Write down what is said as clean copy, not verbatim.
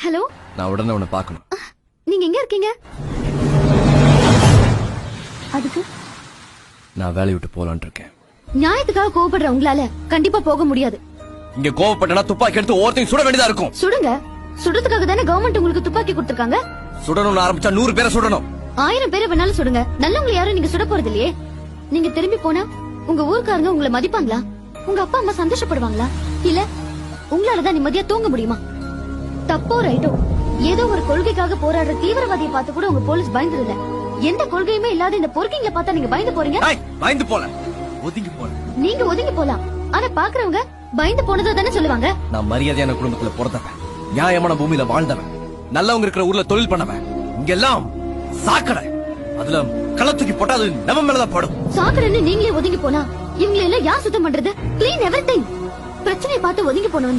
Hello, நான் உடனே உன்னை பார்க்கணும். நீங்க எங்க இருக்கீங்க? அதுக்கு நான் வேலையை விட்டு போலான் இருக்கேன். நியாயத்துக்காக கோவப்படுற உங்களால கண்டிப்பா போக முடியாது. இங்க கோவப்பட்டனா துப்பாக்கி எடுத்து ஒருத்தையும் சுட வேண்டியதா இருக்கும். சுடுங்க. சுடுறதுக்காக தானே கவர்மெண்ட் உங்களுக்கு துப்பாக்கி கொடுத்திருக்காங்க. சுடணும்னு ஆரம்பிச்சா 100 பேரை சுடணும். 1000 பேரை வேணாலும் சுடுங்க. நல்லவங்களை யாரும் நீங்க சுட போறது இல்லையே. நீங்க திரும்பி போனா உங்க ஊர்க்காரங்க உங்களை மதிப்பாங்களா? உங்க அப்பா அம்மா சந்தோஷப்படுவாங்களா? இல்ல உங்களாலதான் நிம்மதியா தூங்க முடியுமா? தப்போ ரைட்டோ, ஏதோ ஒரு கொள்கைக்காக போராடுற தீவிரவாதியை பார்த்து கூட உங்க போலீஸ் பயந்துருல. எந்த கொள்கையுமே இல்லாத இந்த பொறுக்கிங்களை பார்த்தா நீங்க பயந்து போறீங்க. பயந்து போல, ஒதுங்கி போல. நீங்க ஒதுங்கி போலாம், ஆனா பாக்குறவங்க பயந்து போனதா தானே சொல்லுவாங்க. நான் மரியாதையான குடும்பத்துல பிறந்தவன், நியாயமான பூமியில வாழ்ந்தவன், நல்லவங்க இருக்கிற ஊர்ல தொழில் பண்ணவன். இங்கெல்லாம் சாக்கடை. அதுல களத்துக்கு போட்டா அது நம்ம மேலதான் படும். சாக்கடைன்னு நீங்களே ஒதுங்கி போனா இவங்களை எல்லாம் யார் சுத்தம் பண்றது? Clean everything. பிரச்சனையை பார்த்து ஒதுங்கி போனவன்